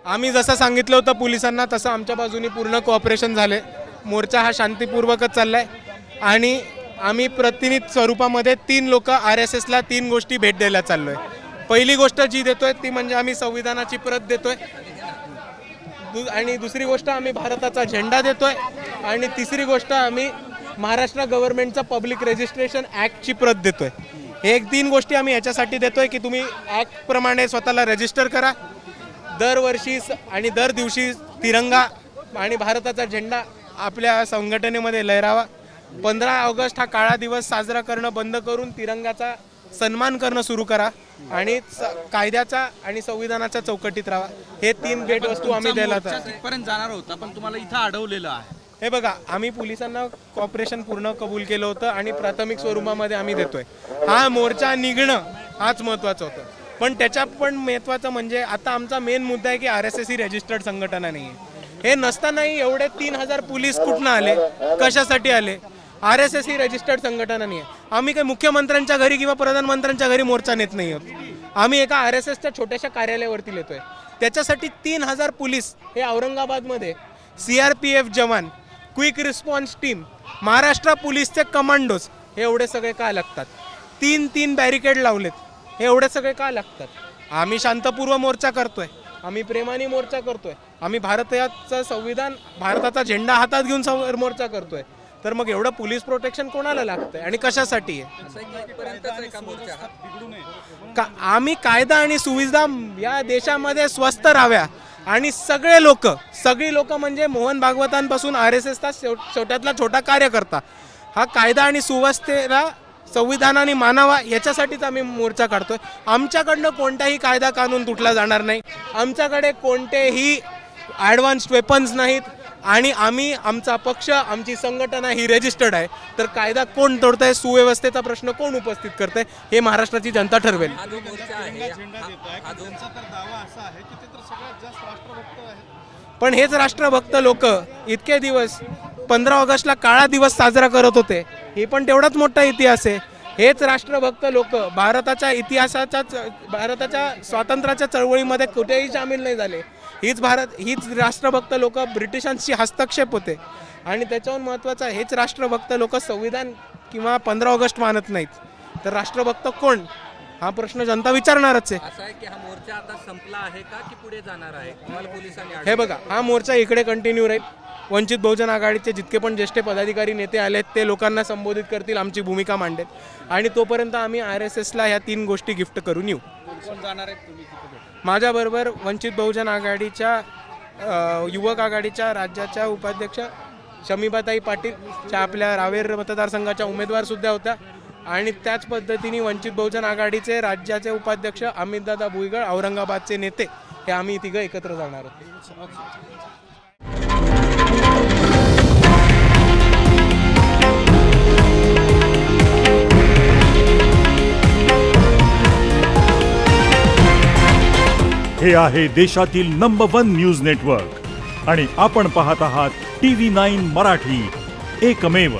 आम्ही जसं सांगितलं होतं पोलिसांना तसं आमच्या बाजूने पूर्ण कोऑपरेशन झाले। मोर्चा हा शांतीपूर्वकच चाललाय आणि आम्ही प्रतिनिधी स्वरूपामध्ये 3 लोक RSSला 3 गोष्टी भेट द्यायला चाललोय। पहिली गोष्ट जी देतोय ती म्हणजे आम्ही संविधानाची प्रत देतोय आणि दुसरी गोष्ट आम्ही भारताचा झेंडा देतोय आणि तिसरी गोष्ट आम्ही महाराष्ट्र गव्हर्नमेंटचा पब्लिक रजिस्ट्रेशन ॲक्टची प्रत देतोय। हे 3 गोष्टी आम्ही याच्यासाठी देतोय की तुम्ही ॲक्ट प्रमाणे स्वतःला रजिस्टर करा, दरवर्षी आणि दर दिवशी तिरंगा आणि भारताचा झेंडा आपल्या संघटनेमध्ये लहरावा। 15 ऑगस्ट हा काळा दिवस साजरा करणं बंद करून तिरंगाचा सन्मान करणं सुरू करा आणि कायद्याचा आणि संविधानाच्या चौकटीत राहा। हे 3 भेटवस्तू आम्ही द्यायला पर्यंत जाणार होता पण तुम्हाला इथं अडवलेलं आहे। हे बघा, आम्ही पोलिसांना कॉपरेशन पूर्ण कबूल केलं होतं आणि प्राथमिक स्वरूपामध्ये आम्ही देतोय। हा मोर्चा निघणं हाच महत्त्वाचं होतं, पण त्याच्या पण महत्त्वाचं म्हणजे आता आमचा मेन मुद्दा आहे की RSS ही रजिस्टर्ड संघटना नाही आहे। हे नसतानाही एवढे 3000 पोलीस कुठनं आले, कशासाठी आले? RSS ही रजिस्टर्ड संघटना नाही आहे। आम्ही काही मुख्यमंत्र्यांच्या घरी किंवा प्रधानमंत्र्यांच्या घरी मोर्चा नेत नाही आहोत। आम्ही एका RSSच्या छोट्याशा कार्यालयावरती नेतोय। त्याच्यासाठी 3000 पोलीस हे औरंगाबादमध्ये CRPF जवान, क्विक रिस्पॉन्स टीम, महाराष्ट्र पोलीसचे कमांडोज हे एवढे सगळे का लागतात? 3 बॅरिकेड लावलेत, हे एवढे सगळे का लागतात? आम्ही शांतपूर्व मोर्चा करतोय, आम्ही प्रेमाने मोर्चा करतोय, आम्ही भारताचं संविधान, भारताचा झेंडा हातात घेऊन मोर्चा करतोय, तर मग एवढं पोलीस प्रोटेक्शन कोणाला लागतंय आणि कशासाठी आहे? आम्ही कायदा आणि सुविधा या देशामध्ये स्वस्त राहाव्या आणि सगळी लोक म्हणजे मोहन भागवतांपासून RSSचा छोट्यातला छोटा कार्यकर्ता हा कायदा आणि सुव्यवस्थेला संविधानाने मानावा याच्यासाठीच आम्ही मोर्चा काढतोय। आमच्याकडनं कोणताही कायदा कानून तुटला जाणार नाही, आमच्याकडे कोणतेही ॲडव्हान्स्ड वेपन्स नाहीत आणि आमचा पक्ष, आमची संघटना ही रजिस्टर्ड आहे। तर कायदा कोण तोडतंय, सुव्यवस्थेचा प्रश्न कोण उपस्थित करतंय हे महाराष्ट्राची जनता ठरवेल। पण हेच राष्ट्रभक्त लोक इतके दिवस 15 ऑगस्टला काळा दिवस साजरा करत होते, हे पण तेवढाच मोठा इतिहास आहे। हेच राष्ट्रभक्त लोक भारताच्या स्वातंत्र्याच्या चळवळीमध्ये कुठेही सामील नाही झाले। हीच राष्ट्रभक्त लोक ब्रिटिशांशी हस्तक्षेप होते आणि त्याच्याहून महत्त्वाचं हेच राष्ट्रभक्त लोक संविधान किंवा 15 ऑगस्ट मानत नाहीत। तर राष्ट्रभक्त कोण हा प्रश्न जनता विचारणारच आहे। असं आहे की हा मोर्चा आता संपला आहे का की पुढे जाणार आहे? तुम्हाला पोलिसांनी हे बघा, हा मोर्चा इकडे कंटिन्यू राहील। वंचित बहुजन आघाडीचे जितके पण ज्येष्ठ पदाधिकारी नेते आलेत ते लोकांना संबोधित करतील, आमची भूमिका मांडेल आणि तोपर्यंत आम्ही RSSला ह्या 3 गोष्टी गिफ्ट करून येऊ। माझ्याबरोबर वंचित बहुजन आघाडीच्या युवक आघाडीच्या राज्याच्या उपाध्यक्ष शमीबाताई पाटील आपल्या रावेर मतदारसंघाच्या उमेदवार सुद्धा होत्या आणि त्याच पद्धतीने वंचित बहुजन आघाडीचे राज्याचे उपाध्यक्ष अमितदादा भुईगळ, औरंगाबादचे नेते हे आम्ही तिघं एकत्र जाणार आहोत। हे आहे देशातील नंबर 1 न्यूज नेटवर्क आणि आपण पाहत आहात TV9 मराठी, एकमेव।